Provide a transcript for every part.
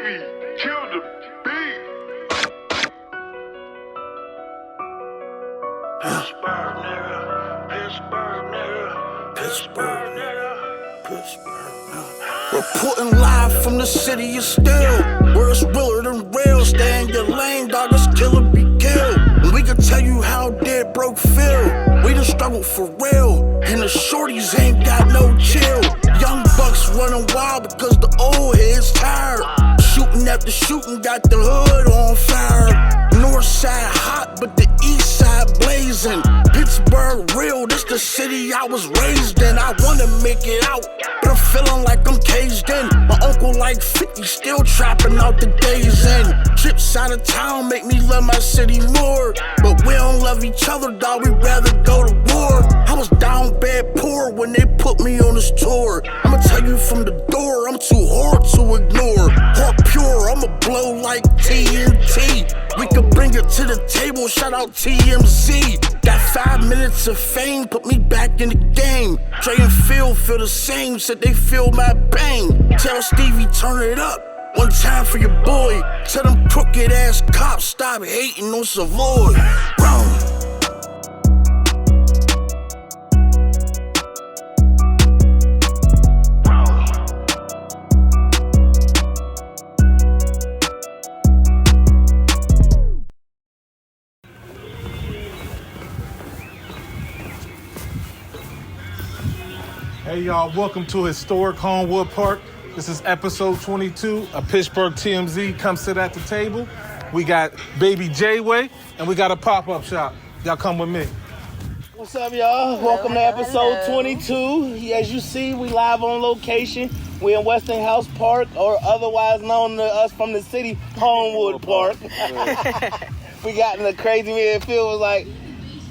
Stevie, kill the beat. Pittsburgh, nigga. Pittsburgh, nigga. Pittsburgh, nigga. Pittsburgh, nigga. Reporting live from the city of steel, where it's realer than real. Stay in your lane, dog, this killer be killed. And we can tell you how dead broke feel. We done struggled for real, and the shorties ain't got no chill. Young bucks running wild because the old heads tired. Shooting after shooting, got the hood on fire. North side hot, but the east side blazing. Pittsburgh real, this the city I was raised in. I wanna make it out, but I'm feeling like I'm caged in. My uncle like 50, still trapping out the days in. Trips out of town make me love my city more, but we don't love each other, dawg, we'd rather go to war. I was down bad poor when they put me on this tour. I'ma tell you from the door, I'm too hard to ignore. Heart pure, I'ma blow like TNT. We could bring it to the table, shout out TMZ. Got 5 minutes of fame, put me back in the game. Dre and Phil feel the same, said they feel my pain. Tell Stevie, turn it up, one time for your boy. Tell them crooked ass cops, stop hating on Savoy. Wrong. Hey y'all, welcome to historic Homewood Park. This is episode 22 of Pittsburgh TMZ. Come sit at the table. We got Baby J-Way and we got a pop-up shop. Y'all come with me. What's up, y'all? Welcome to episode 22. As you see, we live on location. We in Westinghouse Park, or otherwise known to us from the city, Homewood Park. We got in the crazy man. Phil was like,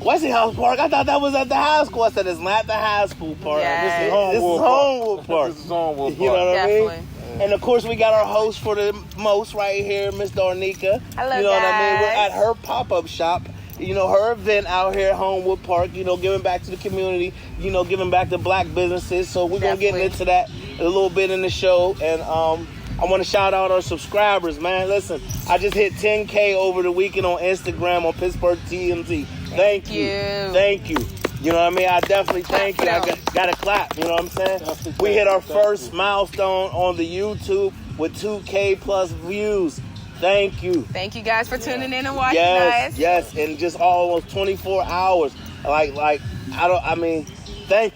Westinghouse Park? I thought that was at the high school. I said, it's not the high school park. Yes. This is Homewood Park. This is Homewood Park. You know what Definitely. I mean? And of course, we got our host for the most right here, Miss Darnika. Hello, you know what I mean? guys. We're at her pop-up shop. You know, her event out here at Homewood Park, you know, giving back to the community, you know, giving back to black businesses. So we're going to get into that a little bit in the show. And I want to shout out our subscribers, man. Listen, I just hit 10K over the weekend on Instagram on Pittsburgh TMZ. Thank you. Thank you. You know what I mean? I definitely thank you. I got to clap. You know what I'm saying? We hit our first milestone on the YouTube with 2K plus views. Thank you. Thank you guys for tuning in and watching us. Yes, and just almost 24 hours. Thank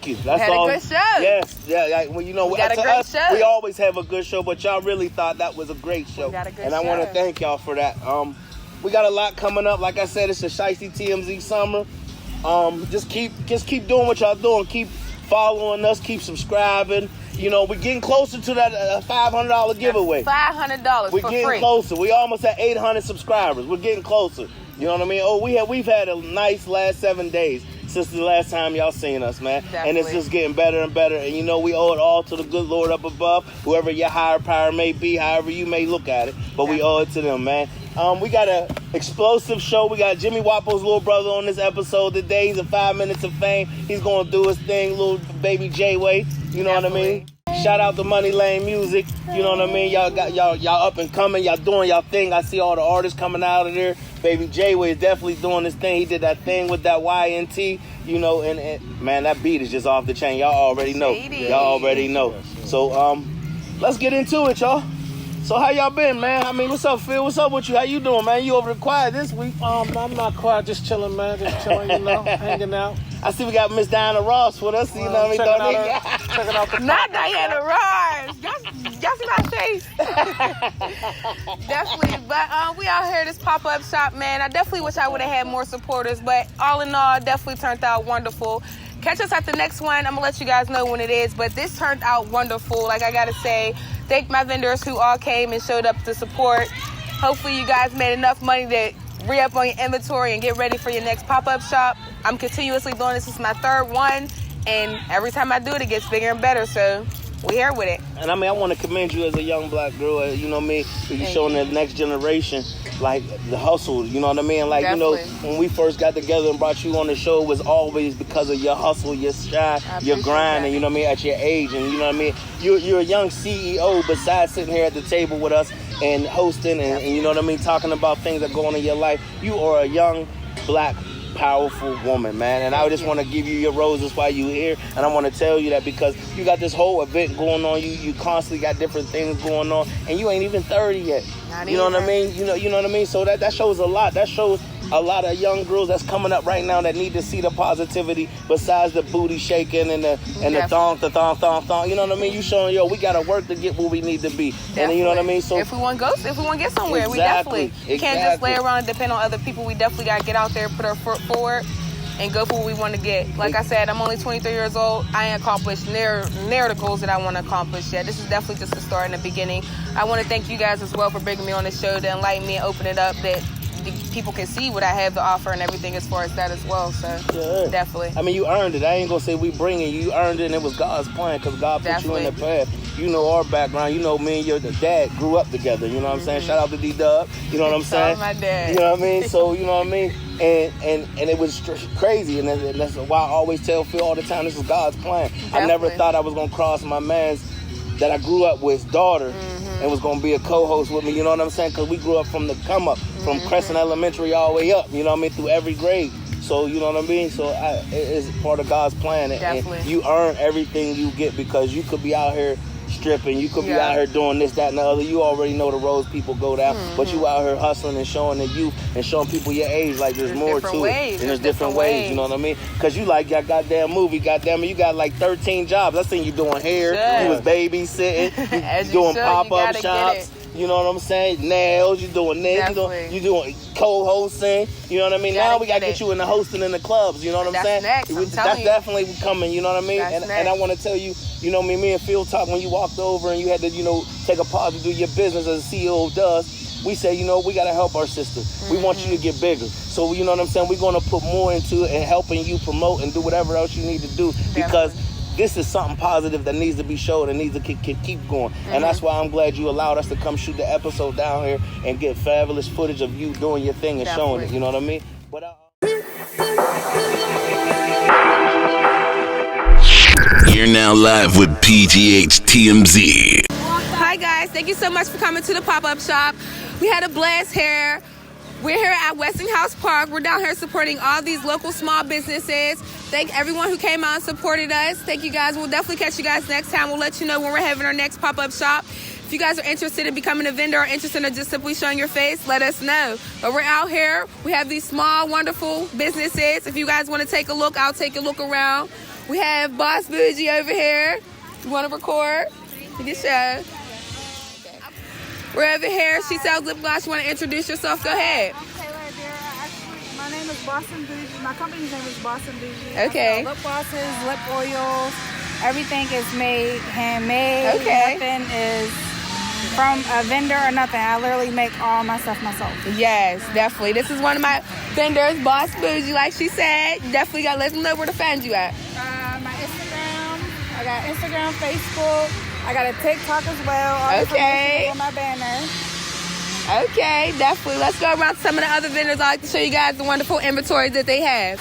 you. That's had all. a good show. Yes, yeah. Well, you know, we got a great show. We always have a good show, but y'all really thought that was a great show. We got a good and I want to thank y'all for that. We got a lot coming up. Like I said, it's a Shiesty TMZ summer. Just keep doing what y'all doing. Keep following us. Keep subscribing. You know, we're getting closer to that $500 giveaway. $500 We're for getting free. closer. We almost at 800 subscribers. We're getting closer. You know what I mean? Oh, we've had a nice last 7 days since the last time y'all seen us, man. Definitely. And it's just getting better and better. And you know, we owe it all to the good Lord up above, whoever your higher power may be, however you may look at it. But we owe it to them, man. We got an explosive show. We got Jimmy Wapo's little brother on this episode today. He's in 5 minutes of fame. He's gonna do his thing, little baby J-Way. You know what I mean? Shout out to Money Lane Music. You know what I mean? Y'all up and coming. Y'all doing y'all thing. I see all the artists coming out of there. Baby J-Way is definitely doing his thing. He did that thing with that YNT. You know, and man, that beat is just off the chain. Y'all already know. Shady. Y'all already know. So let's get into it, y'all. So how y'all been, man? I mean, what's up, Phil? What's up with you? How you doing, man? You over the quiet this week? I'm not quiet, just chilling, man. Just chilling, you know, hanging out. I see we got Miss Diana Ross with us. You know what I mean? Checking out the Not Diana Ross. Y'all see my face? Definitely. But we out here at this pop-up shop, man. I definitely wish I would have had more supporters, but all in all, definitely turned out wonderful. Catch us at the next one. I'm going to let you guys know when it is, but this turned out wonderful. Like I got to say, thank my vendors who all came and showed up to support. Hopefully you guys made enough money to re-up on your inventory and get ready for your next pop-up shop. I'm continuously doing this. This is my third one, and every time I do it, it gets bigger and better. So we here with it. And I mean, I want to commend you as a young black girl. You know what I mean? You're showing the next generation, like, the hustle. You know what I mean? Like, Definitely. you know, when we first got together and brought you on the show, it was always because of your hustle, your shine, your grind, and you know what I mean, at your age. And you know what I mean? You're a young CEO, besides sitting here at the table with us and hosting and you know what I mean, talking about things that go on in your life. You are a young black powerful woman, man, and I just want to give you your roses while you're here, and I want to tell you that because you got this whole event going on, you constantly got different things going on, and you ain't even 30 yet. You know what I mean? You know what I mean? So that shows a lot. That shows a lot of young girls that's coming up right now that need to see the positivity besides the booty shaking and the thong. You know what I mean? You showing, yo, we gotta work to get where we need to be. Definitely. And you know what I mean? So if we want to go get somewhere, we definitely can't just lay around and depend on other people. We definitely gotta get out there, put our foot forward, and go for what we want to get. Like I said, I'm only 23 years old. I ain't accomplished near the goals that I want to accomplish yet. This is definitely just the start and the beginning. I want to thank you guys as well for bringing me on the show to enlighten me and open it up that people can see what I have to offer and everything as far as that as well. So definitely. I mean, you earned it. I ain't gonna say we bringing you. You earned it, and it was God's plan because God put you in the path. You know our background. You know me and your dad grew up together. You know what I'm saying? Shout out to D-Dub. You know what I'm saying? My dad. You know what I mean? So you know what I mean? And it was crazy, and that's why I always tell Phil all the time, this is God's plan. Definitely. I never thought I was gonna cross my man's that I grew up with daughter and was gonna be a co-host with me. You know what I'm saying? Because we grew up from the come up, from Crescent Elementary all the way up. You know what I mean? Through every grade. So you know what I mean? So it's part of God's plan, and you earn everything you get because you could be out here stripping, you could be out here doing this, that, and the other. You already know the roads people go down, but you out here hustling and showing the youth and showing people your age like there's more to it. And there's different ways, you know what I mean? Because you like your goddamn movie, goddamn it, you got like 13 jobs. I seen you doing hair, you was babysitting, you doing pop-up shops. You know what I'm saying? Nails, you doing nails, you doing co-hosting. You know what I mean? Now we gotta get you in the hosting in the clubs. You know what I'm saying? That's definitely coming. You know what I mean? And I want to tell you, you know me and Phil talked when you walked over and you had to, you know, take a pause to do your business as a CEO does. We say, you know, we gotta help our sister. We want you to get bigger. So you know what I'm saying? We're gonna put more into it and helping you promote and do whatever else you need to do because this is something positive that needs to be showed and needs to keep going. And that's why I'm glad you allowed us to come shoot the episode down here and get fabulous footage of you doing your thing and showing it. You know what I mean? But you're now live with PGH TMZ. Hi guys, thank you so much for coming to the pop-up shop. We had a blast here. We're here at Westinghouse Park. We're down here supporting all these local small businesses. Thank everyone who came out and supported us. Thank you guys. We'll definitely catch you guys next time. We'll let you know when we're having our next pop-up shop. If you guys are interested in becoming a vendor or interested in just simply showing your face, let us know. But we're out here. We have these small, wonderful businesses. If you guys want to take a look, I'll take a look around. We have Boss Bougie over here. You want to record? You can show. We're over here. She sells lip gloss. You want to introduce yourself? Go ahead. My name is Boston Bougie. My company's name is Boston Bougie. Okay. Lip glosses, lip oils. Everything is made handmade. Okay. Nothing is from a vendor or nothing. I literally make all my stuff myself. Yes, definitely. This is one of my vendors, Boss Bougie, like she said. Definitely got to let them know where to find you at. My Instagram. I got Instagram, Facebook. I got a TikTok as well. All okay. On my banner. Okay, definitely. Let's go around to some of the other vendors. I like to show you guys the wonderful inventory that they have.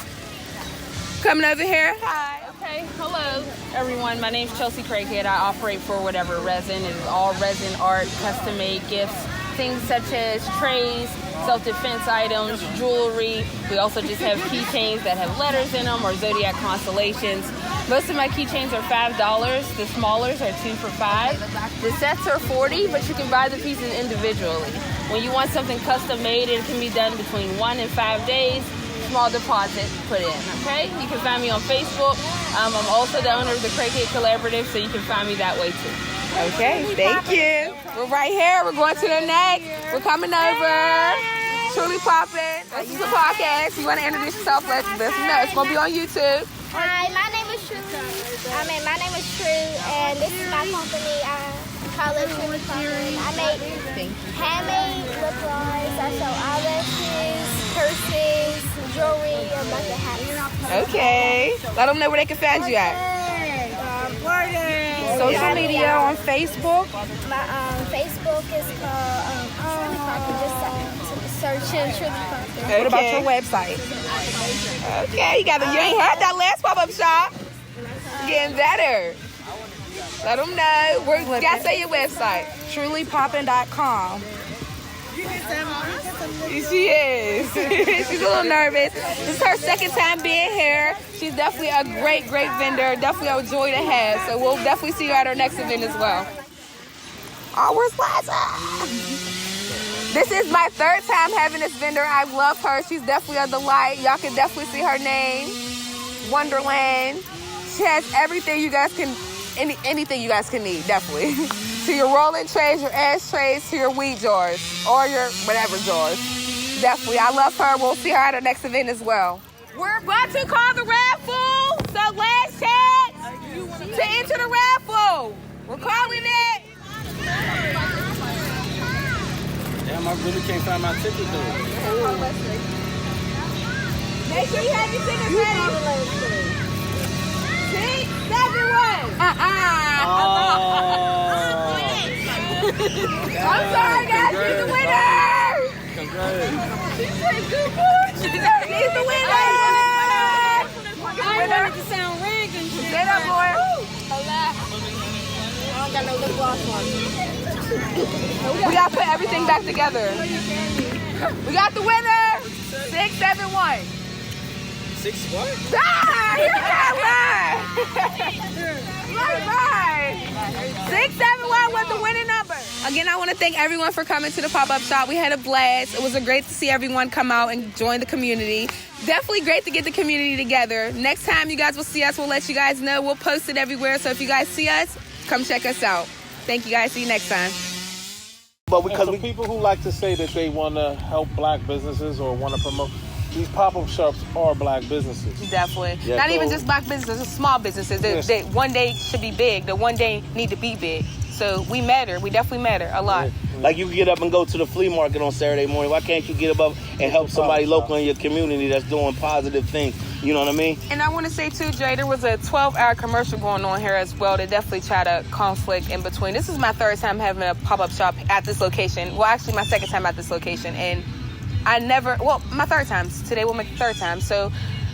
Coming over here. Hi. Okay, hello everyone. My name's Chelsea Craighead. I operate for Whatever Resin. It is all resin art, custom-made gifts, things such as trays, self-defense items, jewelry. We also just have keychains that have letters in them or zodiac constellations. Most of my keychains are $5. The smallers are 2 for $5. The sets are $40, but you can buy the pieces individually. When you want something custom made, it can be done between 1 and 5 days. Small deposit put in, okay? You can find me on Facebook. I'm also the owner of the Craighead Collaborative, so you can find me that way too. Okay, thank you. We're right here. We're going to the next. We're coming over. Truly Poppin'. This is a podcast. You want to introduce yourself? Let us know. It's going to be on YouTube. Hi, my name is True. My name is True, and this is my company. I call it Truly Poppin'. I make handmade lip gloss. I sell eyelashes, purses, jewelry, and bucket hats. Okay. Let them know where they can find you at. Florida. So social media on Facebook. My Facebook is called Shirley Parker. Just search Shirley Parker. What about your website? Okay, you ain't heard that last pop-up shop. Getting better. Let them know. You gotta say your website. Trulypoppin.com. She is. She's a little nervous. This is her second time being here. She's definitely a great vendor. Definitely a joy to have. So we'll definitely see her at our next event as well. Oh, where's Liza? This is my third time having this vendor. I love her. She's definitely a delight. Y'all can definitely see her name. Wonderland. She has everything you guys can, anything you guys can need, definitely. To your rolling trays, your ashtrays, to your weed jars, or your whatever jars. Definitely, I love her. We'll see her at our next event as well. We're about to call the raffle. So last chance to enter the raffle. We're calling it. Damn, I really can't find my ticket though. Make sure you have your tickets ready. 6, 7, 1. I'm sorry, guys. She's the winner. She's the winner. I wanted to sound rigged and shit. Say that, boy. I don't got no lip gloss on. We got to put everything back together. We got the winner. 6, 7, 1. 6 what? You're not lying. 6, 7, 1 was the winning number. Again, I want to thank everyone for coming to the pop-up shop. We had a blast. It was great to see everyone come out and join the community. Definitely great to get the community together. Next time you guys will see us, we'll let you guys know. We'll post it everywhere. So if you guys see us, come check us out. Thank you guys. See you next time. But because people who like to say that they want to help black businesses or want to promote, these pop-up shops are black businesses. Definitely. Yeah, Not even just black businesses, just small businesses. They one day should be big. The one day need to be big. So we matter. We definitely matter a lot. Yeah. Like you can get up and go to the flea market on Saturday morning. Why can't you get up and help somebody local in your community that's doing positive things? You know what I mean? And I want to say too, Jay, there was a 12-hour commercial going on here as well that definitely try to conflict in between. This is my third time having a pop-up shop at this location. Well, actually my second time at this location. And my third time. Today will make the third time. So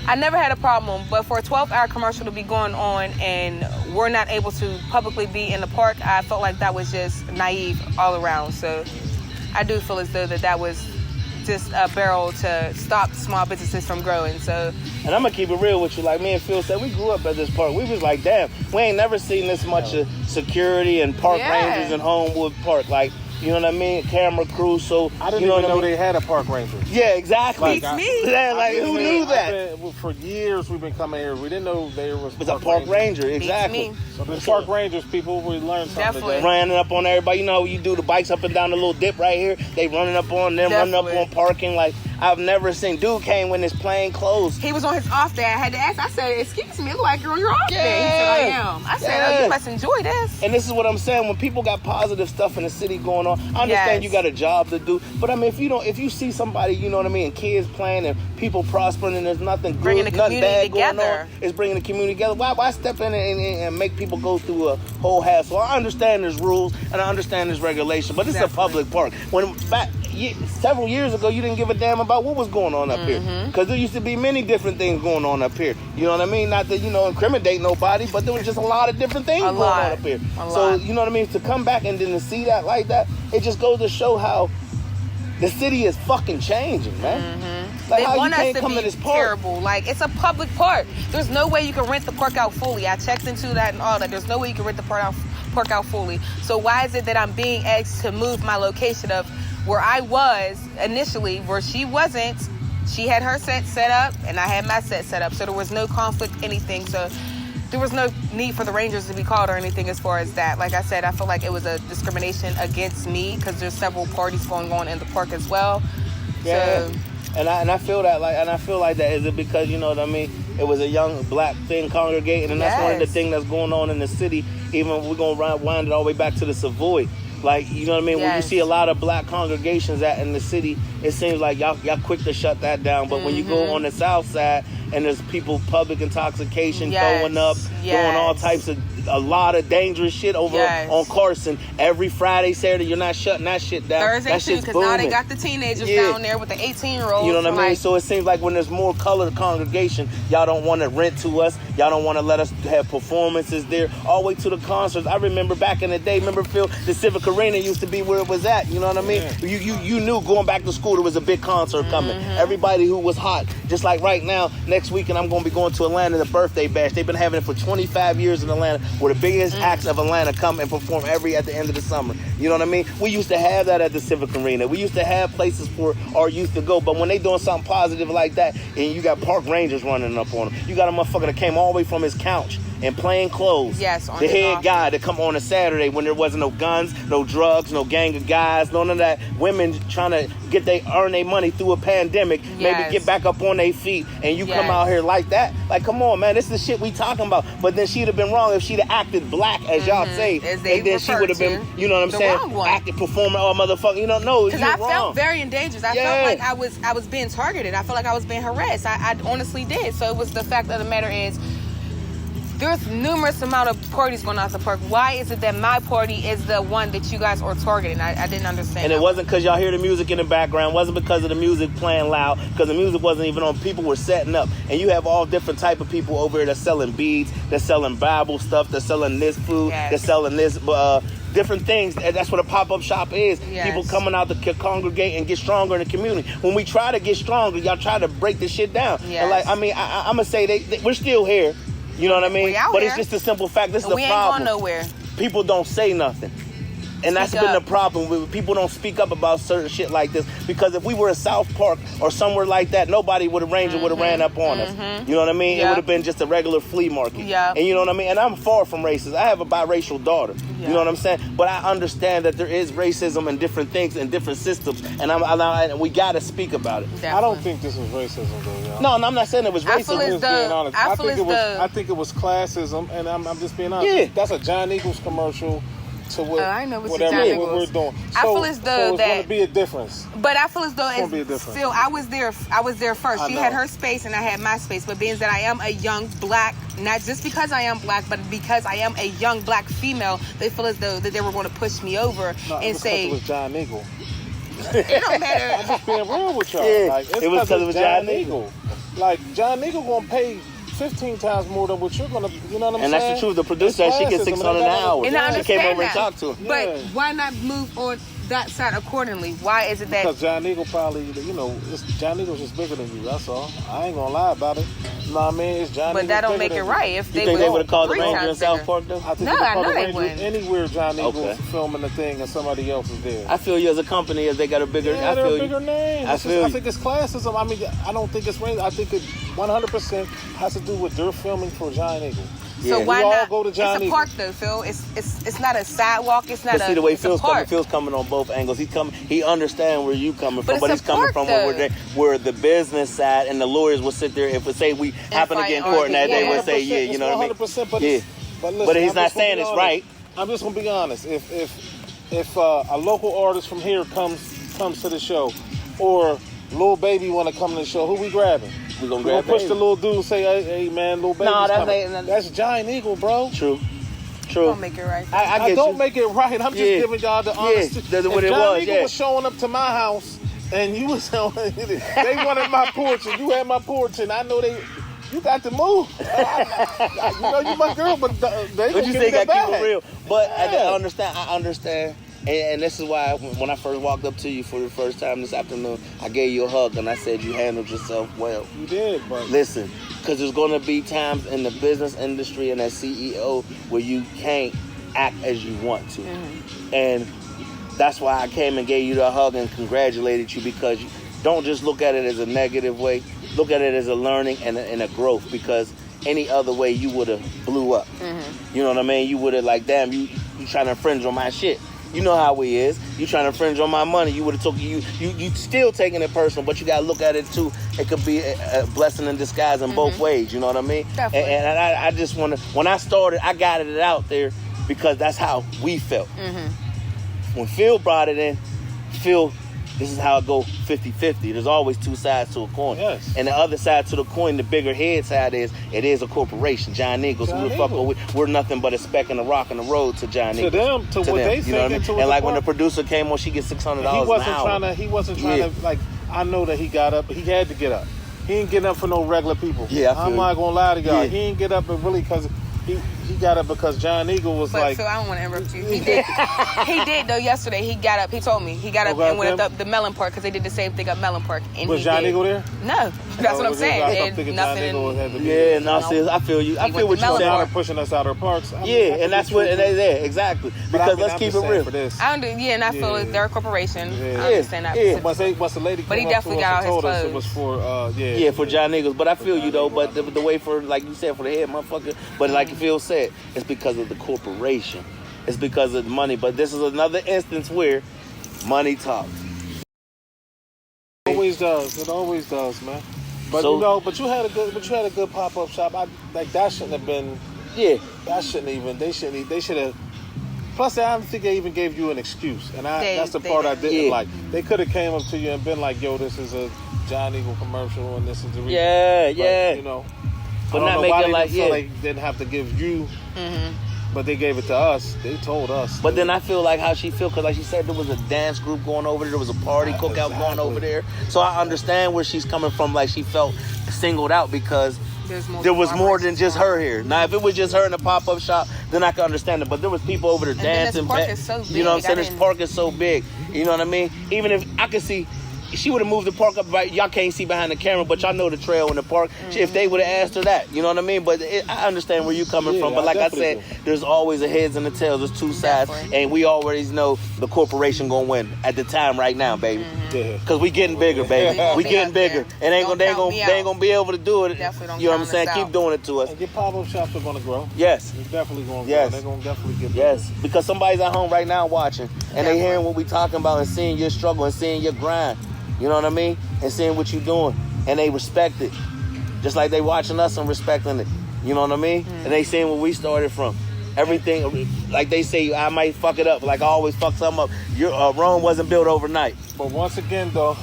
I never had a problem, but for a 12-hour commercial to be going on and we're not able to publicly be in the park, I felt like that was just naive all around. So I do feel as though that was just a barrel to stop small businesses from growing. So, and I'm gonna keep it real with you. Like me and Phil said, we grew up at this park. We was like, damn, we ain't never seen this much security and park rangers in Homewood Park. Like, you know what I mean? Camera crew. So I didn't even know they had a park ranger. Yeah, exactly. Beats me. Yeah, like who knew that? For years we've been coming here. We didn't know there was a park ranger. Exactly. Beats me. So the park rangers, people, we learned something. Definitely. Running up on everybody. You know, you do the bikes up and down the little dip right here. They running up on them, running up on parking. Like I've never seen. Dude came when his plain clothes. He was on his off day. I had to ask. I said, "Excuse me, it look like you're on your off day." He said, "I am." I said, "Oh, you must enjoy this." And this is what I'm saying. When people got positive stuff in the city going on, I understand you got a job to do, but I mean, if you see somebody, you know what I mean, and kids playing and people prospering, and there's nothing bringing good, the nothing community bad going together. on, it's bringing the community together. Why step in and make people go through a whole hassle? I understand there's rules and I understand there's regulation, but it's a public park. When several years ago, you didn't give a damn about what was going on up here, because there used to be many different things going on up here. You know what I mean? Not to incriminate nobody, but there was just a lot of different things going on up here. So you know what I mean? To come back and then to see that like that, it just goes to show how the city is fucking changing, man. Like they how want you can't us to come be to this park. terrible. Like, it's a public park. There's no way you can rent the park out fully. I checked into that and all that. There's no way you can rent the park out fully. So why is it that I'm being asked to move my location of where I was initially, where she wasn't? She had her set up, and I had my set up. So there was no conflict, anything. So there was no need for the Rangers to be called or anything as far as that. Like I said, I feel like it was a discrimination against me because there's several parties going on in the park as well. Yeah. So, and I feel that that is it because you know what I mean. It was a young black thing congregating, and that's one of the things that's going on in the city. Even we're gonna wind it all the way back to the Savoy. Like, you know what I mean? When you see a lot of black congregations in the city, it seems like y'all quick to shut that down. But when you go on the south side and there's people, public intoxication, throwing up, doing all types of a lot of dangerous shit over on Carson. Every Friday, Saturday, you're not shutting that shit down. Thursday too, because now they got the teenagers down there with the 18-year-olds. You know what I mean? So it seems like when there's more colored congregation, y'all don't want to rent to us. Y'all don't want to let us have performances there. All the way to the concerts. I remember back in the day, Phil, the Civic Arena used to be where it was at. You know what I mean? Yeah. You knew going back to school there was a big concert coming. Everybody who was hot, just like right now, next weekend I'm going to be going to Atlanta, the birthday bash. They've been having it for 25 years in Atlanta, where the biggest acts of Atlanta come and perform at the end of the summer. You know what I mean? We used to have that at the Civic Arena. We used to have places for our youth to go, but when they doing something positive like that, and you got park rangers running up on them, you got a motherfucker that came all the way from his couch in plain clothes. Yes, the head guy to come on a Saturday when there wasn't no guns, no drugs, no gang of guys, none of that. Women trying to earn their money through a pandemic, maybe get back up on their feet, and you come out here like that. Like, come on, man, this is the shit we talking about. But then she'd have been wrong if she'd have acted black, as y'all say, and then she would have been, you know what I'm saying, acting, performing, motherfucker. You don't know. Because I felt very endangered. I felt like I was being targeted. I felt like I was being harassed. I honestly did. So it was the fact of the matter is, there's numerous amount of parties going out the park. Why is it that my party is the one that you guys are targeting? I didn't understand. And it wasn't because y'all hear the music in the background. It wasn't because of the music playing loud. Because the music wasn't even on. People were setting up. And you have all different type of people over here that's selling beads, that's selling Bible stuff, that's selling this food, that's selling this different things. That's what a pop-up shop is. Yes. People coming out to congregate and get stronger in the community. When we try to get stronger, y'all try to break this shit down. Yes. And like, I mean, I'm going to say we're still here. You know what I mean? But it's just a simple fact. This is the problem. We ain't going nowhere. People don't say nothing. And that's been the problem. People don't speak up about certain shit like this. Because if we were in South Park or somewhere like that, nobody would have Ranger would have ran up on us. You know what I mean? It would have been just a regular flea market. And you know what I mean? And I'm far from racist. I have a biracial daughter. You know what I'm saying? But I understand that there is racism and different things and different systems. And we got to speak about it. Definitely. I don't think this was racism, though, y'all. No, I'm not saying it was racism. I think it was classism, and I'm just being honest. Yeah. That's a John Eagles commercial. To I know what whatever we're doing. I feel as though it's going to be a difference. But I feel as though it's still. I was there first. She had her space and I had my space. But being that I am a young black, not just because I am black, but because I am a young black female, they feel as though that they were going to push me over and say it was John Eagle. It don't matter. I'm just being real with y'all. Yeah, like, it was because it was John Eagle. Like John Eagle going to pay 15 times more than what you're gonna, you know what I'm saying? And that's the truth. The producer, she gets $600 an hour. And I understand she came over that. and talked to her. But why not move on that side accordingly? Why is it that? Because John Eagle probably, you know, John Eagle's just bigger than you. That's all. I ain't gonna lie about it. You know what I mean? It's John Eagle. But that don't make it right. If you think they would have called the Ranger in South Park though? I think I know they wouldn't. Anywhere John Eagle's filming the thing and somebody else is there. I feel you as a company as they got a bigger. Yeah, they're a bigger name. I think it's classism. I mean, I don't think it's racism. I think it 100% has to do with their filming for John Eagle. So why not go to John Eagle? It's a park though, Phil. It's not a sidewalk. It's not. But see the way Phil's coming on both angles. He understands where you coming from, but he's coming from where the business side and the lawyers will sit there. If we say we happen to get in court and that day will say you know what I mean? 100%. But listen, but he's not saying it's right. I'm just gonna be honest. If a local artist from here comes to the show, or Lil Baby want to come to the show, who we grabbing? We're going to grab push the little dude and say, hey man, Lil Baby's coming. That's Giant Eagle, bro. True. Don't make it right. I don't make it right. I'm just giving y'all the honest. That's what it was. Giant Eagle was showing up to my house, and you was they wanted my porch, and you had my porch, and I know you got to move. You know you my girl, but they but you say got to keep it real. But yeah. I understand. And this is why when I first walked up to you for the first time this afternoon, I gave you a hug and I said you handled yourself well. You did, but listen, because there's going to be times in the business industry and as CEO where you can't act as you want to. And that's why I came and gave you the hug and congratulated you, because you don't just look at it as a negative way. Look at it as a learning and a growth, because any other way you would have blew up. You know what I mean? You would have like, damn, you trying to infringe on my shit. You know how he is. You trying to infringe on my money. You would have took you still taking it personal, but you got to look at it too. It could be a blessing in disguise in both ways. You know what I mean? Definitely. And I just want to. When I started, I got it out there because that's how we felt. When Phil brought it in, Phil this is how it go 50-50. There's always two sides to a coin. Yes. And the other side to the coin, the bigger head side is, it is a corporation. John Eagles, who the fuck are we? We're nothing but a speck in the rock in the road to John Eagles. To what they you know what I think. mean? And like when the producer came on, she gets $600 an hour. He wasn't trying to, like, I know that he got up. He had to get up. He ain't getting up for no regular people. Yeah, I'm not going to lie to y'all. Yeah. He ain't get up really because he got up because John Eagle was But like... Phil, I don't want to interrupt you. He did. He did, though, yesterday. He got up. He told me. He got up and went up the Mellon Park because they did the same thing up Mellon Park. And was John Eagle there? No. That's what I'm saying. I thinking John Eagle had to be there. I feel you. I feel what you're saying. They're pushing us out of our parks. And that's what... exactly. Because let's keep it real. I don't do... Yeah, and I feel like they're a corporation. Yeah. I understand that. Yeah. Once the lady but he definitely got all his clothes. It was for... for John Eagles. But I feel you, though. But the way for, like you said, for the head motherfucker. But like Phil said, it's because of the corporation. It's because of the money. But this is another instance where money talks. It always does, man. But you had a good pop-up shop. That shouldn't have been. Yeah. That shouldn't even. They should have. Plus, I don't think they even gave you an excuse, and that's the part I didn't like. They could have came up to you and been like, "Yo, this is a John Eagle commercial, and this is the reason." Yeah. You know. But not making it like they didn't have to give you. Mm-hmm. But they gave it to us. They told us. But then I feel like how she feel, because like she said, there was a dance group going over there. There was a party cookout going over there. So I understand where she's coming from. Like she felt singled out because there was more than just her here. Now, if it was just her in the pop-up shop, then I can understand it. But there was people over there dancing. This park is so big. You know what I'm saying? This park is so big. You know what I mean? Even if I could see... She would have moved the park up, right? Y'all can't see behind the camera, but y'all know the trail in the park. Mm-hmm. If they would have asked her that, you know what I mean? But I understand where you coming from. But like I said, there's always a heads and a tails. There's two sides. And we already know the corporation going to win at the time right now, baby. Because we getting bigger, baby. We getting bigger. And they ain't gonna be able to do it. You know what I'm saying? Keep doing it to us. And your pop-up shops are going to grow. Yes. They're definitely going to grow. They're going to definitely get bigger. Yes. Because somebody's at home right now watching. And they hearing what we talking about and seeing your struggle and seeing your grind. You know what I mean? And seeing what you're doing. And they respect it. Just like they watching us and respecting it. You know what I mean? And they seeing where we started from. Everything, like they say, I might fuck it up. Like I always fuck something up. Rome wasn't built overnight. But once again, though,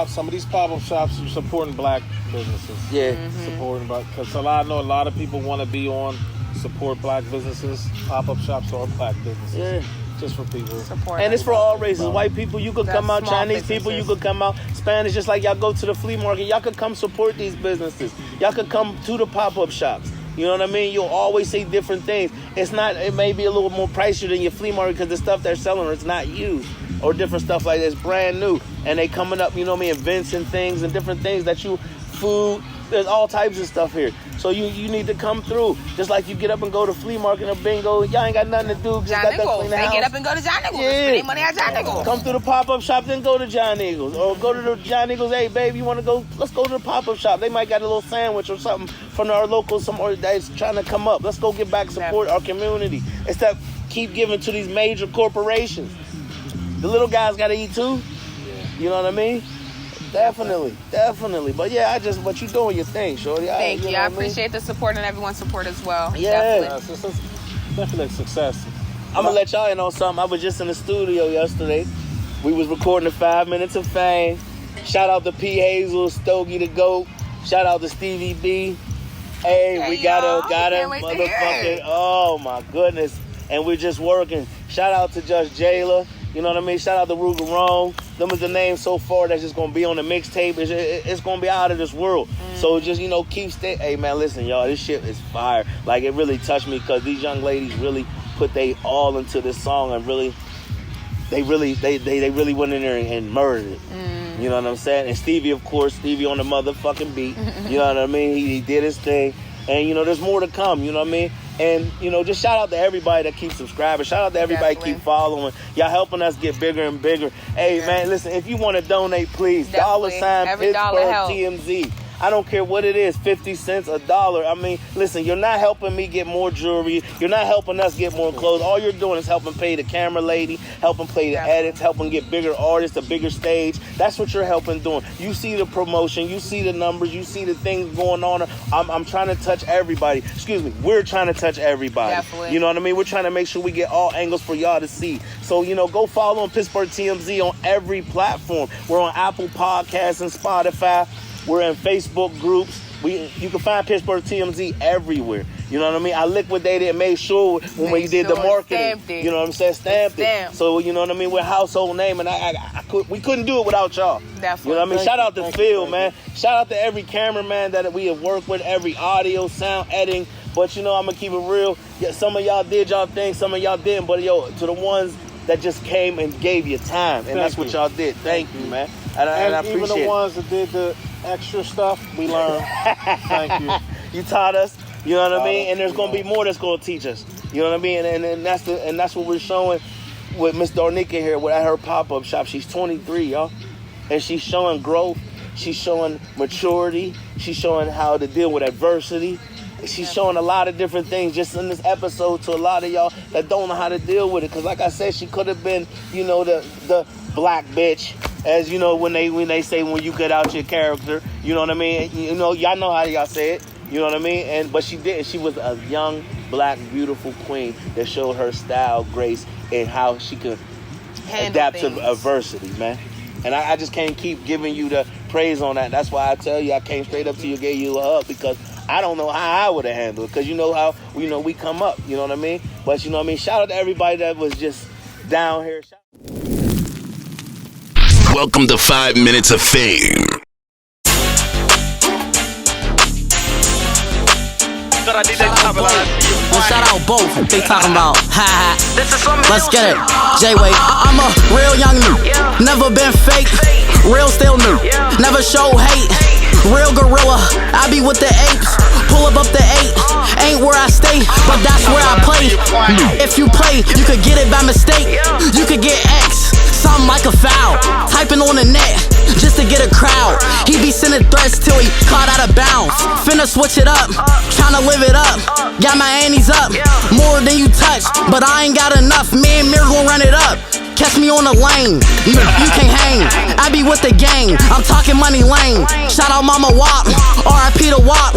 some of these pop-up shops are supporting black businesses. Yeah. Supporting black, because I know a lot of people want to be on support black businesses. Pop-up shops are black businesses. Yeah. Just for people. And it's for all races. White people, you could come out. Chinese people, you could come out. Spanish, just like y'all go to the flea market. Y'all could come support these businesses. Y'all could come to the pop-up shops. You know what I mean? You'll always see different things. It may be a little more pricier than your flea market because the stuff they're selling is not used. Or different stuff like this, brand new. And they coming up, you know what I mean, events and things and different things food. There's all types of stuff here. So you need to come through. Just like you get up and go to flea market or bingo. Y'all ain't got nothing to do. Just got to clean the house. They get up and go to John Eagles. Spend their money at John Eagles. Come through the pop-up shop, then go to John Eagles. Or go to the John Eagles. Hey, babe, you want to go? Let's go to the pop-up shop. They might got a little sandwich or something from our local, somewhere that's trying to come up. Let's go get back, support our community. Instead of keep giving to these major corporations. The little guys got to eat too. You know what I mean? Definitely. But yeah, but you doing your thing, shorty. Thank you. I appreciate the support and everyone's support as well. Yeah. It's definitely a success. I'm going to let y'all in on something. I was just in the studio yesterday. We was recording the 5 Minutes of Fame. Shout out to P. Hazel, Stogie the GOAT. Shout out to Stevie B. Hey, we got him motherfucking, oh my goodness. And we're just working. Shout out to Judge Jayla. You know what I mean? Shout out to Ruger Rome. Them is the names so far that's just going to be on the mixtape. It's going to be out of this world. So just, keep staying. Hey, man, listen, y'all. This shit is fire. Like, it really touched me because these young ladies really put they all into this song and really, they really went in there and murdered it. You know what I'm saying? And Stevie, of course, on the motherfucking beat. You know what I mean? He did his thing. And, there's more to come. You know what I mean? And, just shout out to everybody that keeps subscribing. Shout out to everybody that keep following. Y'all helping us get bigger and bigger. Hey, man, listen, if you want to donate, please. Definitely. $, Every Pittsburgh dollar helps. TMZ. I don't care what it is, 50 cents, $1. I mean, listen, you're not helping me get more jewelry. You're not helping us get more clothes. All you're doing is helping pay the camera lady, helping play the edits, helping get bigger artists, a bigger stage. That's what you're helping doing. You see the promotion, you see the numbers, you see the things going on. I'm trying to touch everybody. Excuse me, we're trying to touch everybody. Definitely. You know what I mean? We're trying to make sure we get all angles for y'all to see. So, go follow on Pittsburgh TMZ on every platform. We're on Apple Podcasts and Spotify. We're in Facebook groups. You can find Pittsburgh TMZ everywhere. You know what I mean? I liquidated and made sure when we did the marketing. You know what I'm saying? Stamped it. So, you know what I mean? We're a household name, and we couldn't do it without y'all. Definitely. You know what I mean? Shout out to Phil, man. Shout out to every cameraman that we have worked with, every audio, sound, editing. But, I'm going to keep it real. Yeah, some of y'all did y'all thing, some of y'all didn't. But, to the ones that just came and gave you time, and that's what y'all did. Thank you, man. And I appreciate even the ones that did the extra stuff, we learned. Thank you. You taught us, you know what I mean? And there's going to be more that's going to teach us. You know what I mean? And that's what we're showing with Miss Darnika here at her pop-up shop. She's 23, y'all. And she's showing growth. She's showing maturity. She's showing how to deal with adversity. She's showing a lot of different things just in this episode to a lot of y'all that don't know how to deal with it. Because like I said, she could have been, the black bitch. As when they say when you get out your character, you know what I mean? Y'all know how y'all say it. You know what I mean? But she didn't. She was a young, black, beautiful queen that showed her style, grace, and how she could adapt to adversity, man. And I just can't keep giving you the praise on that. That's why I tell you, I came straight up to you, gave you a hug, because I don't know how I would have handled it. Because you know how we come up. You know what I mean? But you know what I mean? Shout out to everybody that was just down here. Welcome to 5 Minutes of Fame. Shout out both. They talking about let's get it. J-Way. I'm a real young new. Never been fake. Real still new. Never show hate. Real gorilla. I be with the apes. Pull up the 8. Ain't where I stay, but that's where I play. If you play, you could get it by mistake. You could get X. Something like a foul. Typing on the net just to get a crowd. He be sending threats till he caught out of bounds. Finna switch it up, tryna live it up. Got my anties up, more than you touch, but I ain't got enough. Me and Mir gon' run it up. Catch me on the lane, you can't hang. I be with the gang, I'm talking money lane. Shout out Mama Wop, R.I.P. to Wop.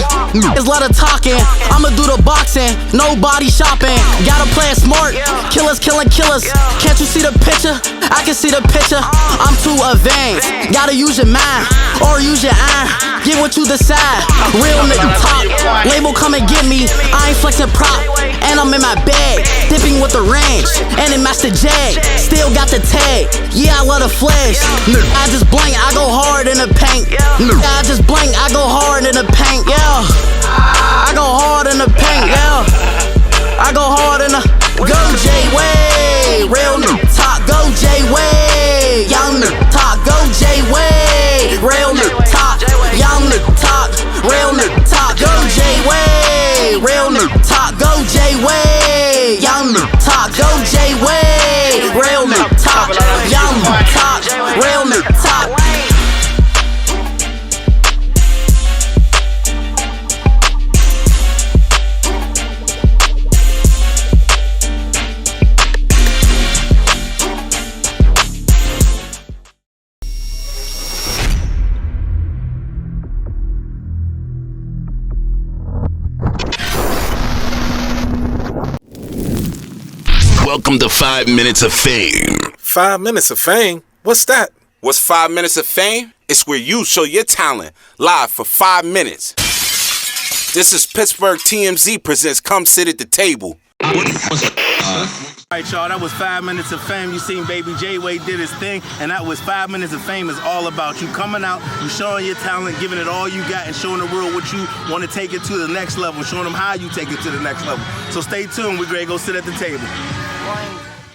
Is let her talking, I'ma do the boxing, no body shopping. Gotta play it smart, killers killing killers. Can't you see the picture? I can see the picture. I'm too advanced, gotta use your mind or use your eye. Get what you decide. Real nigga talk, label come and get me. I ain't flexing prop, and I'm in my bag, dipping with the range, and it matched the jag. Still got the tag, yeah, I love the flash. I just blank, I go hard in the paint. I just blank, I go hard in the paint, yeah. I go hard in the paint, yeah. I go hard in the go J-Way. Real new talk, go J-Way. Young new talk, go J-Way. Real new talk, young new talk. Real new talk, go J-Way. Real new talk, go J-Way. Young new talk, go J-Way. Real new talk, young new talk. Real new talk. Welcome to 5 Minutes of Fame. 5 Minutes of Fame? What's that? What's 5 Minutes of Fame? It's where you show your talent live for 5 minutes. This is Pittsburgh TMZ presents Come Sit at the Table. Alright, y'all, that was 5 Minutes of Fame. You seen Baby J-Way did his thing, and that was 5 Minutes of Fame is all about you coming out, you showing your talent, giving it all you got, and showing the world what you want to take it to the next level, showing them how you take it to the next level. So stay tuned, we're ready to go sit at the table.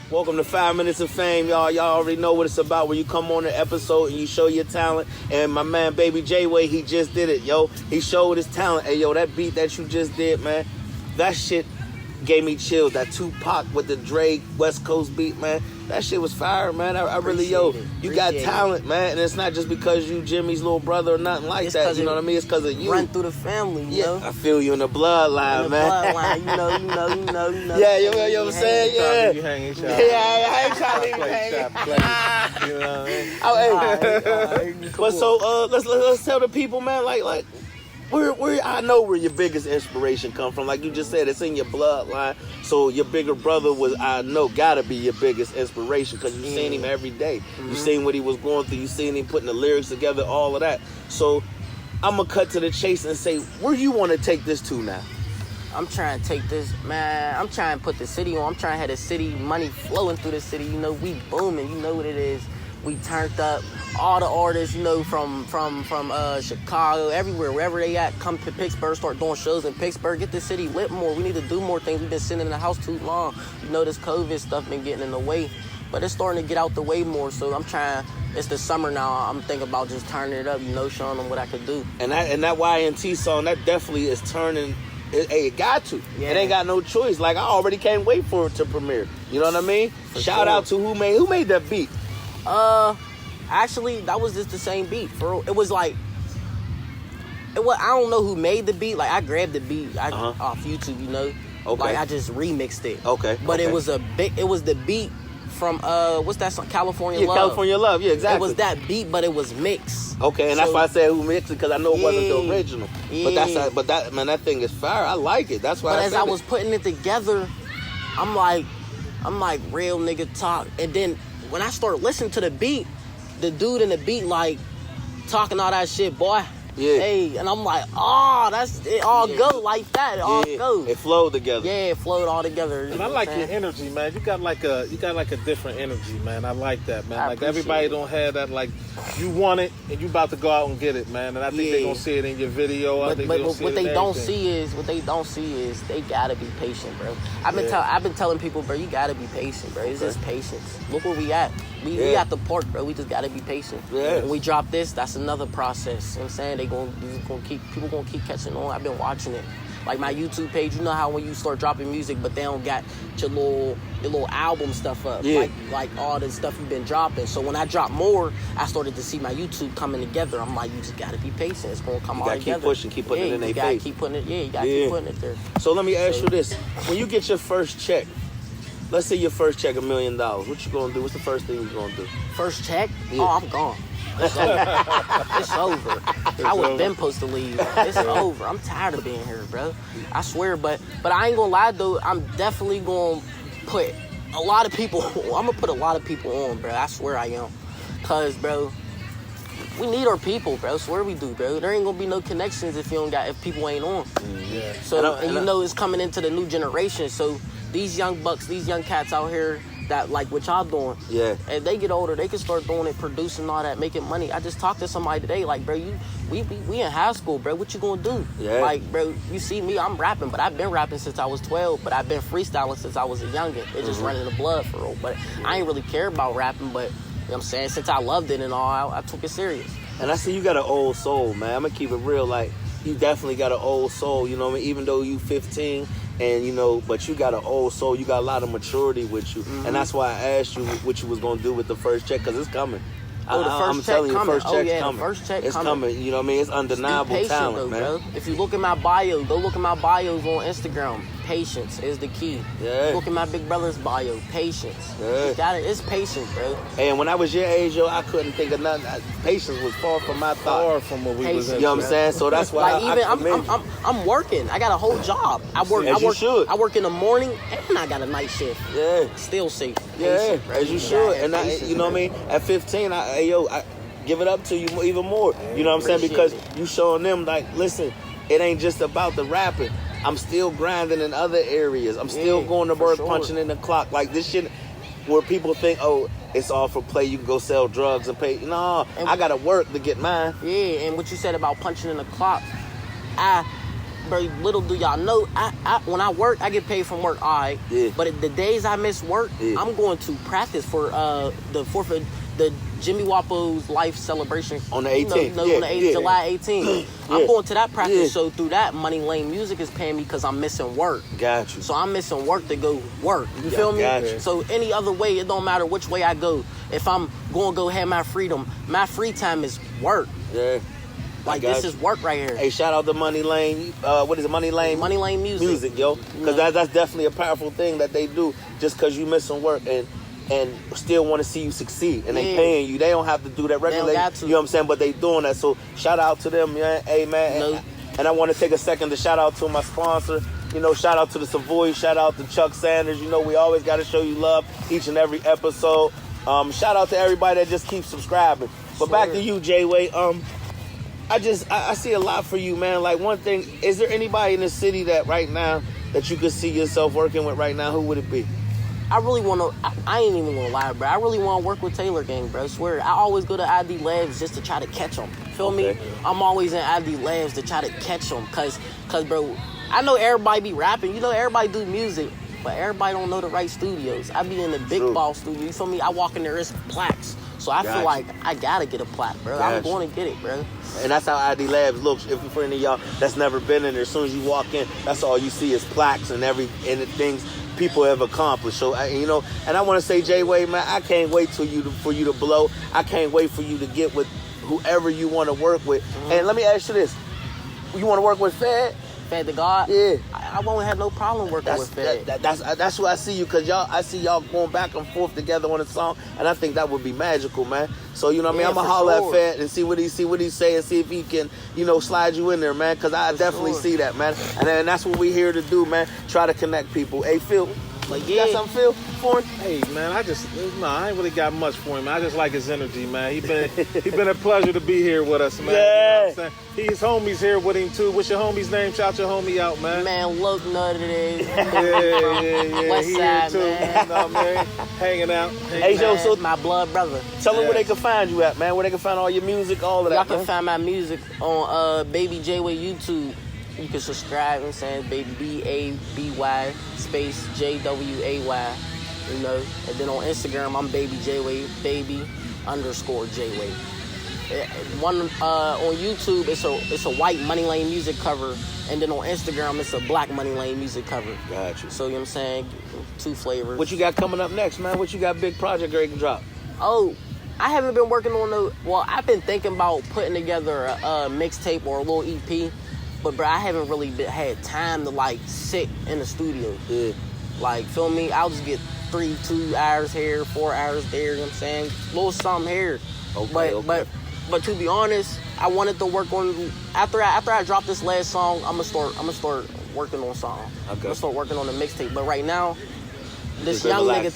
Welcome to 5 Minutes of Fame, y'all. Y'all already know what it's about, where you come on the episode and you show your talent. And my man, Baby J-Way, he just did it, yo. He showed his talent. Hey, yo, that beat that you just did, man, that shit gave me chills. That Tupac with the Dre West Coast beat, man. That shit was fire, man. I really, you got talent, man. And it's not just because you Jimmy's little brother or nothing like that. You know what I mean? It's because of you. Run through the family, you know? I feel you in the bloodline, man. Bloodline, you know. Yeah, you know what I'm saying? Yeah. You hanging shop. Yeah, I ain't trying to even hang. You know what I mean? But so, let's tell the people, man, like, where I know where your biggest inspiration come from. Like you just said, it's in your bloodline. So your bigger brother gotta be your biggest inspiration because you seen him every day. You seen what he was going through. You seen him putting the lyrics together, all of that. So I'm gonna cut to the chase and say, where you want to take this to now? I'm trying to take this, man. I'm trying to put the city on. I'm trying to have the city money flowing through the city. You know, we booming. You know what it is. We turned up. All the artists, you know, from Chicago, everywhere, wherever they at, come to Pittsburgh, start doing shows in Pittsburgh, get the city lit more. We need to do more things. We've been sitting in the house too long. You know, this COVID stuff been getting in the way, but it's starting to get out the way more. So I'm trying. It's the summer now. I'm thinking about just turning it up, you know, showing them what I could do. And that YNT song, that definitely is turning. It got to. Yeah. It ain't got no choice. Like I already can't wait for it to premiere. You know what I mean? Shout out to who made that beat. Actually, that was just the same beat. It was like, I don't know who made the beat. Like, I grabbed the beat off YouTube, you know. Okay. Like, I just remixed it. Okay. But it was the beat from, what's that song? California Love. California Love, yeah, exactly. It was that beat, but it was mixed. Okay, and that's why I said who mixed it, because I know it wasn't the original. Yeah. But that thing is fire. I like it. That's why But as I was putting it together, I'm like, real nigga talk. And then when I started listening to the beat, the dude in the beat, like, talking all that shit, boy. Yeah. Hey, and I'm like, it all go like that. It all go. It flowed together. Yeah, it flowed all together. And I like your energy, man. You got like a different energy, man. I like that, man. Like everybody don't have that. Like you want it, and you about to go out and get it, man. And I think they gonna see it in your video. But what they don't see is they gotta be patient, bro. I've been telling people, bro, you gotta be patient, bro. It's just patience. Look where we at. We at the park, bro. We just gotta be patient. Yeah. When we drop this, that's another process. You know what I'm saying? People gonna keep catching on. I've been watching it. Like my YouTube page, you know how when you start dropping music, but they don't got your little album stuff up. Yeah. Like all the stuff you've been dropping. So when I drop more, I started to see my YouTube coming together. I'm like, you just gotta be patient. It's gonna come all together. Keep pushing, keep putting it in their face. Keep putting it. Yeah, you gotta keep putting it there. So let me ask you this: when you get your first check, let's say your first check $1 million, what you gonna do? What's the first thing you gonna do? First check? Yeah. Oh, I'm gone. It's over. I would been supposed to leave. It's over. I'm tired of being here, bro. I swear, but I ain't gonna lie though. I'm definitely gonna put a lot of people. I'm gonna put a lot of people on, bro. I swear I am. Cause, bro, we need our people, bro. Swear we do, bro. There ain't gonna be no connections if people ain't on. Yeah. So you know it's coming into the new generation. So these young bucks, these young cats out here that like what y'all doing. Yeah. And they get older, they can start doing it, producing all that, making money. I just talked to somebody today, like, bro, we in high school, bro. What you gonna do? Yeah. Like, bro, you see me, I'm rapping, but I've been rapping since I was 12, but I've been freestyling since I was a youngin'. It just running the blood for real. But I ain't really care about rapping, but you know what I'm saying? Since I loved it and all, I took it serious. And I see you got an old soul, man. I'm gonna keep it real. Like, you definitely got an old soul, you know what I mean? Even though you 15, and you know, but you got an old soul, you got a lot of maturity with you. And that's why I asked you what you was gonna do with the first check, because it's coming. I'm telling you, the first check's coming. The first check it's coming. You know what I mean? It's undeniable patient, talent, though, man. Bro. If you look at my bio, go look at my bios on Instagram. Patience is the key. Yeah. Look at my big brother's bio. Patience. Yeah. It's patience, bro. And when I was your age, yo, I couldn't think of nothing. Patience was far from my thought. Far from what we was in. You know what I'm saying? So that's why like I'm working. I got a whole job. I work in the morning and I got a night shift. Yeah. Still safe. Yeah, as you should. And you know what I mean? At 15, I give it up to you even more. You know what I'm saying? Because you showing them, like, listen, it ain't just about the rapping. I'm still grinding in other areas. I'm still going to work, punching in the clock. Like, this shit where people think, oh, it's all for play. You can go sell drugs and pay. No, I got to work to get mine. Yeah, and what you said about punching in the clock, bro, little do y'all know, when I work, I get paid from work, all right. Yeah. But the days I miss work, I'm going to practice for the Jimmy Wapo's life celebration on the 18th. On the July 18th. I'm going to that practice show. Through that, Money Lane Music is paying me because I'm missing work. Got you. So I'm missing work to go work. You feel me? Got So any other way, it don't matter which way I go. If I'm going to go have my freedom, my free time is work. Yeah. Like, this is work right here. Hey, shout out to Money Lane. What is it? Money Lane? Money Lane Music. Music, yo. Because that's definitely a powerful thing that they do just because you missing work and still want to see you succeed. And they paying you. They don't have to do that regularly. They don't got to. You know what I'm saying? But they doing that. So shout out to them, man. Hey, man. And I want to take a second to shout out to my sponsor. You know, shout out to the Savoy. Shout out to Chuck Sanders. You know, we always got to show you love each and every episode. Shout out to everybody that just keeps subscribing. But back to you, J-Way. I see a lot for you, man. Like, one thing, is there anybody in the city that right now that you could see yourself working with right now? Who would it be? I really want to, I ain't even going to lie, bro. I really want to work with Taylor Gang, bro. I swear. I always go to ID Labs just to try to catch them. Feel me? I'm always in ID Labs to try to catch them. Cause, bro, I know everybody be rapping. You know, everybody do music. But everybody don't know the right studios. I be in the big ball studio. You feel me? I walk in there, it's plaques. So I feel like I gotta get a plaque, bro. I'm going to get it, bro. And that's how ID Labs looks. If you're for any of y'all that's never been in there, as soon as you walk in, that's all you see is plaques and the things people have accomplished. So, you know, and I want to say, J-Way, man, I can't wait for you to blow. I can't wait for you to get with whoever you want to work with. And let me ask you this. You want to work with Fed? Fed to God? Yeah. I won't have no problem working with Fed. That's who I see you, because I see y'all going back and forth together on a song, and I think that would be magical, man. So, you know what I mean? I'm going to holler at Fed and see what he say and see if he can, you know, slide you in there, man, because I definitely see that, man. And that's what we're here to do, man. Try to connect people. Hey, Phil, you got something, Phil, for him? Hey, man, I ain't really got much for him. I just like his energy, man. He been a pleasure to be here with us, man. Yeah. You know what I'm saying? His homies here with him, too. What's your homie's name? Shout your homie out, man. Man, look, nutted it. Yeah. West He side, here, too. man. You know what I mean? Hanging out. Hey, Joe, so my blood brother. Tell them where they can find you at, man. Where they can find all your music, all of that, Y'all can find my music on Baby J-Way YouTube. You can subscribe, I'm saying, baby, B-A-B-Y space J-W-A-Y, you know. And then on Instagram, I'm Baby J-Way, baby_J-Way. On YouTube, it's a white Money Lane Music cover, and then on Instagram, it's a black Money Lane Music cover. Gotcha. So, you know what I'm saying? 2 flavors. What you got coming up next, man? What you got big project ready to drop? Oh, I haven't been working on I've been thinking about putting together a mixtape or a little EP. But, bro, I haven't really had time to, like, sit in the studio. Yeah. Like, feel me? I'll just get 2 hours here, 4 hours there, you know what I'm saying? A little something here. Okay. But to be honest, I wanted to work on, after I drop this last song, I'm gonna start working on something. Okay. I'm gonna start working on the mixtape. But right now, This young nigga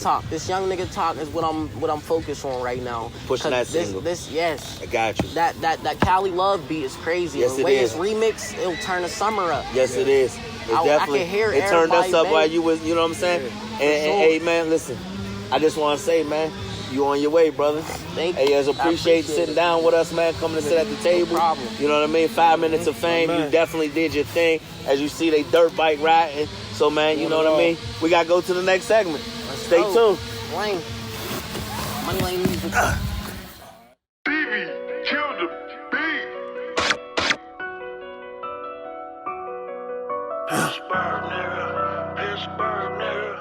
talk is what I'm focused on right now. Pushing that single. Yes. I got you. That Cali Love beat is crazy. Yes, the way it's remixed, it'll turn the summer up. Yes, it is. I can hear it turned us up man. while you was, you know what I'm saying? Yeah, and hey, man, listen, I just want to say, man, you on your way, brother. Thank you. Hey, I appreciate sitting down with us, man, coming to sit at the table. No problem. You know what I mean? 5 minutes of fame. You definitely did your thing. As you see, they dirt bike riding. So, man, you know what I mean? We got to go to the next segment. Stay tuned. Lane. Money Lane Music. BB, kill the beat. Pittsburgh, nigga.